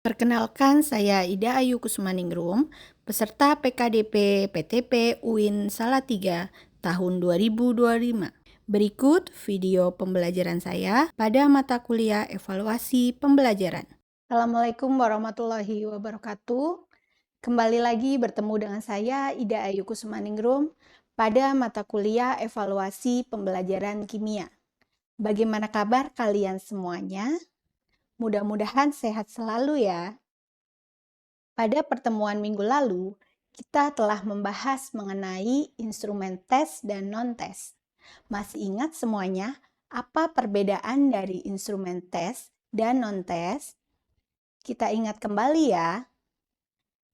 Perkenalkan, saya Ida Ayu Kusmaningrum, peserta PKDP PTP UIN Salatiga tahun 2025. Berikut video pembelajaran saya pada mata kuliah evaluasi pembelajaran. Assalamualaikum warahmatullahi wabarakatuh. Kembali lagi bertemu dengan saya Ida Ayu Kusmaningrum pada mata kuliah evaluasi pembelajaran kimia. Bagaimana kabar kalian semuanya? Mudah-mudahan sehat selalu ya. Pada pertemuan minggu lalu, kita telah membahas mengenai instrumen tes dan non-tes. Masih ingat semuanya apa perbedaan dari instrumen tes dan non-tes? Kita ingat kembali ya.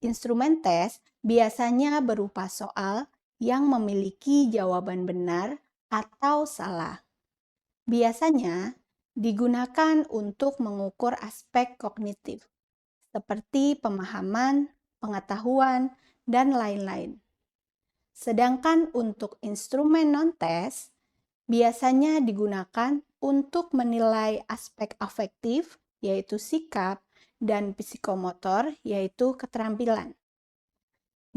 Instrumen tes biasanya berupa soal yang memiliki jawaban benar atau salah. Biasanya digunakan untuk mengukur aspek kognitif, seperti pemahaman, pengetahuan, dan lain-lain. Sedangkan untuk instrumen non-tes, biasanya digunakan untuk menilai aspek afektif, yaitu sikap, dan psikomotor, yaitu keterampilan.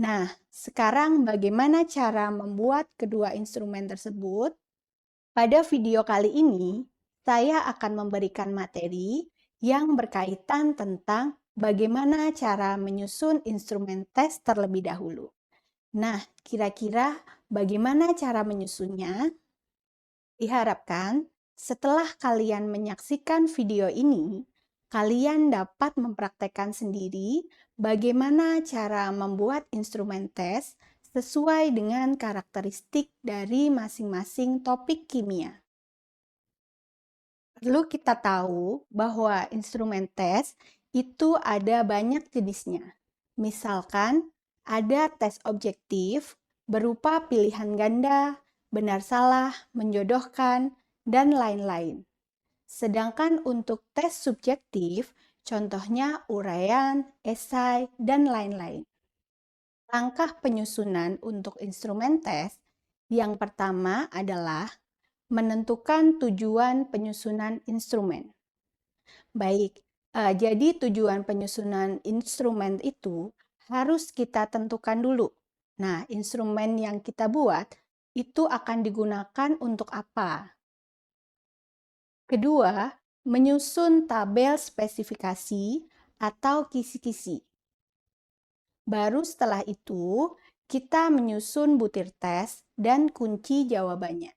Nah, sekarang bagaimana cara membuat kedua instrumen tersebut? Pada video kali ini, saya akan memberikan materi yang berkaitan tentang bagaimana cara menyusun instrumen tes terlebih dahulu. Nah, kira-kira bagaimana cara menyusunnya? Diharapkan setelah kalian menyaksikan video ini, kalian dapat mempraktekkan sendiri bagaimana cara membuat instrumen tes sesuai dengan karakteristik dari masing-masing topik kimia. Perlu kita tahu bahwa instrumen tes itu ada banyak jenisnya. Misalkan, ada tes objektif berupa pilihan ganda, benar salah, menjodohkan, dan lain-lain. Sedangkan untuk tes subjektif, contohnya uraian, esai, dan lain-lain. Langkah penyusunan untuk instrumen tes yang pertama adalah menentukan tujuan penyusunan instrumen. Baik, jadi tujuan penyusunan instrumen itu harus kita tentukan dulu. Nah, instrumen yang kita buat itu akan digunakan untuk apa? Kedua, menyusun tabel spesifikasi atau kisi-kisi. Baru setelah itu, kita menyusun butir tes dan kunci jawabannya.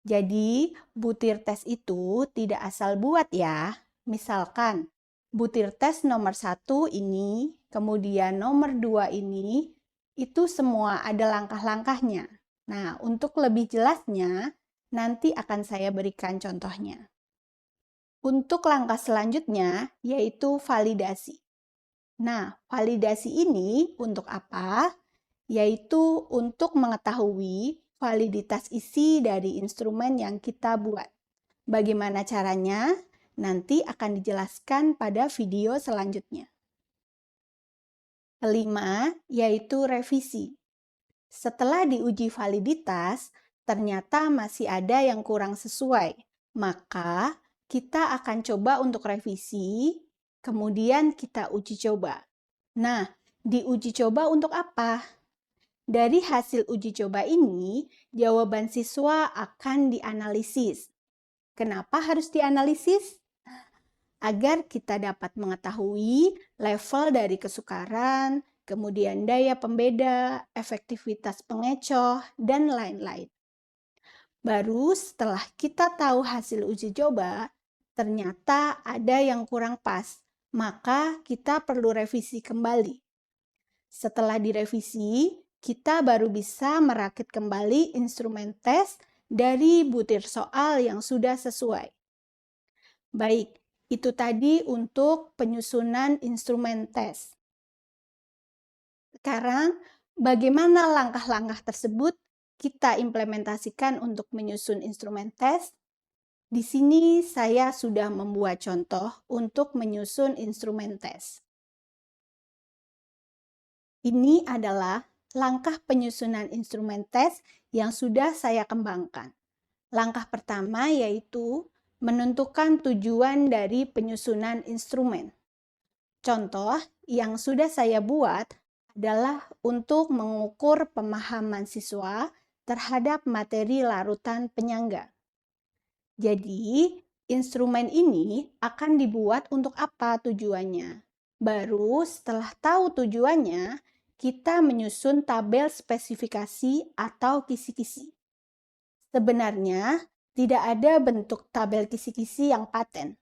Jadi, butir tes itu tidak asal buat ya. Misalkan, butir tes nomor 1 ini, kemudian nomor 2 ini, itu semua ada langkah-langkahnya. Nah, untuk lebih jelasnya, nanti akan saya berikan contohnya. Untuk langkah selanjutnya, yaitu validasi. Nah, validasi ini untuk apa? Yaitu untuk mengetahui validitas isi dari instrumen yang kita buat. Bagaimana caranya? Nanti akan dijelaskan pada video selanjutnya. Kelima, yaitu revisi. Setelah diuji validitas, ternyata masih ada yang kurang sesuai. Maka, kita akan coba untuk revisi, kemudian kita uji coba. Nah, diuji coba untuk apa? Dari hasil uji coba ini, jawaban siswa akan dianalisis. Kenapa harus dianalisis? Agar kita dapat mengetahui level dari kesukaran, kemudian daya pembeda, efektivitas pengecoh, dan lain-lain. Baru setelah kita tahu hasil uji coba, ternyata ada yang kurang pas, maka kita perlu revisi kembali. Setelah direvisi, kita baru bisa merakit kembali instrumen tes dari butir soal yang sudah sesuai. Baik, itu tadi untuk penyusunan instrumen tes. Sekarang, bagaimana langkah-langkah tersebut kita implementasikan untuk menyusun instrumen tes? Di sini saya sudah membuat contoh untuk menyusun instrumen tes. Ini adalah langkah penyusunan instrumen tes yang sudah saya kembangkan. Langkah pertama yaitu menentukan tujuan dari penyusunan instrumen. Contoh yang sudah saya buat adalah untuk mengukur pemahaman siswa terhadap materi larutan penyangga. Jadi, instrumen ini akan dibuat untuk apa tujuannya? Baru setelah tahu tujuannya, kita menyusun tabel spesifikasi atau kisi-kisi. Sebenarnya, tidak ada bentuk tabel kisi-kisi yang paten.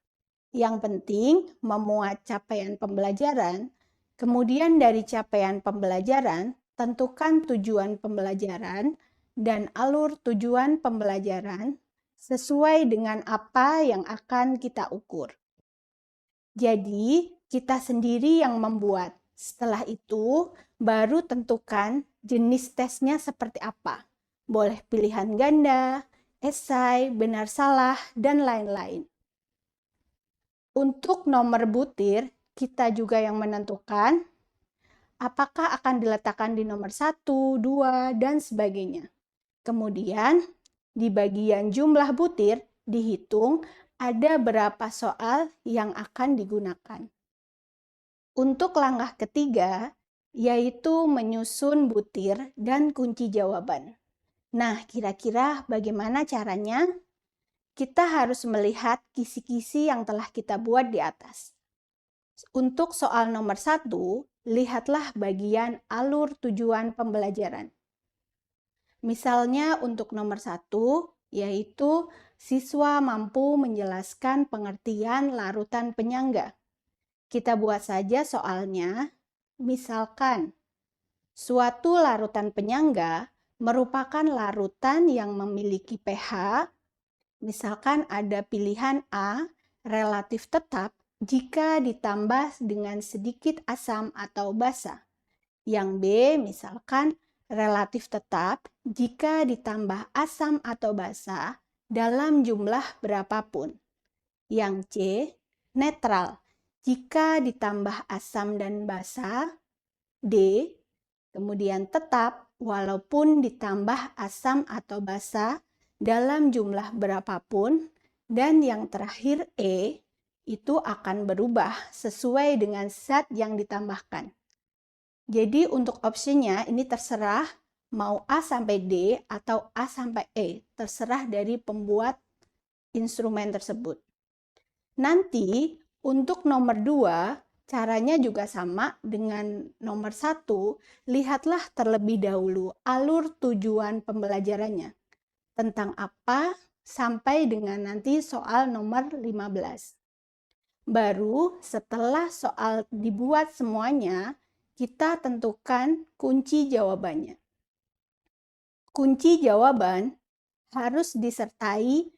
Yang penting memuat capaian pembelajaran, kemudian dari capaian pembelajaran, tentukan tujuan pembelajaran dan alur tujuan pembelajaran sesuai dengan apa yang akan kita ukur. Jadi, kita sendiri yang membuat. Setelah itu, baru tentukan jenis tesnya seperti apa. Boleh pilihan ganda, esai, benar salah, dan lain-lain. Untuk nomor butir, kita juga yang menentukan apakah akan diletakkan di nomor 1, 2, dan sebagainya. Kemudian, di bagian jumlah butir dihitung ada berapa soal yang akan digunakan. Untuk langkah ketiga, yaitu menyusun butir dan kunci jawaban. Nah, kira-kira bagaimana caranya? Kita harus melihat kisi-kisi yang telah kita buat di atas. Untuk soal nomor 1, lihatlah bagian alur tujuan pembelajaran. Misalnya untuk nomor 1, yaitu siswa mampu menjelaskan pengertian larutan penyangga. Kita buat saja soalnya, misalkan, suatu larutan penyangga merupakan larutan yang memiliki pH, misalkan ada pilihan A, relatif tetap jika ditambah dengan sedikit asam atau basa. Yang B, misalkan relatif tetap jika ditambah asam atau basa dalam jumlah berapapun. Yang C, netral jika ditambah asam dan basa. D, kemudian tetap walaupun ditambah asam atau basa dalam jumlah berapapun. Dan yang terakhir E, itu akan berubah sesuai dengan zat yang ditambahkan. Jadi untuk opsinya ini terserah mau A sampai D atau A sampai E, terserah dari pembuat instrumen tersebut. Nanti untuk nomor 2, caranya juga sama dengan nomor 1, lihatlah terlebih dahulu alur tujuan pembelajarannya. Tentang apa sampai dengan nanti soal nomor 15. Baru setelah soal dibuat semuanya, kita tentukan kunci jawabannya. Kunci jawaban harus disertai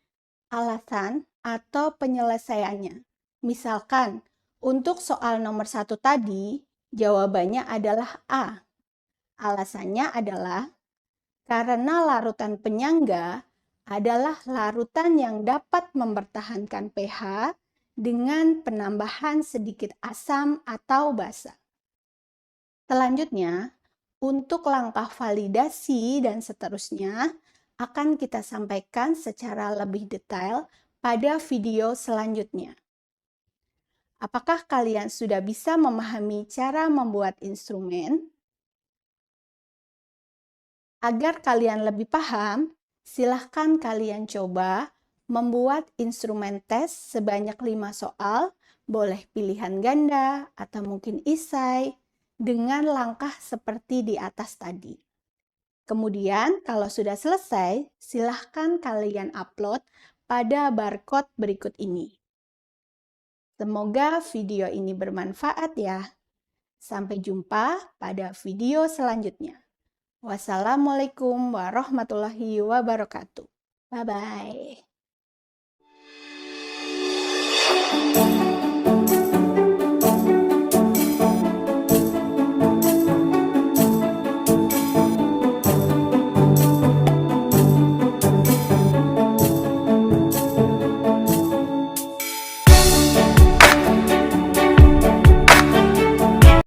alasan atau penyelesaiannya. Misalkan, untuk soal nomor 1 tadi, jawabannya adalah A. Alasannya adalah karena larutan penyangga adalah larutan yang dapat mempertahankan pH dengan penambahan sedikit asam atau basa. Selanjutnya, untuk langkah validasi dan seterusnya akan kita sampaikan secara lebih detail pada video selanjutnya. Apakah kalian sudah bisa memahami cara membuat instrumen? Agar kalian lebih paham, silahkan kalian coba membuat instrumen tes sebanyak 5 soal, boleh pilihan ganda atau mungkin esai, dengan langkah seperti di atas tadi. Kemudian kalau sudah selesai, silahkan kalian upload pada barcode berikut ini. Semoga video ini bermanfaat ya. Sampai jumpa pada video selanjutnya. Wassalamualaikum warahmatullahi wabarakatuh. Bye-bye.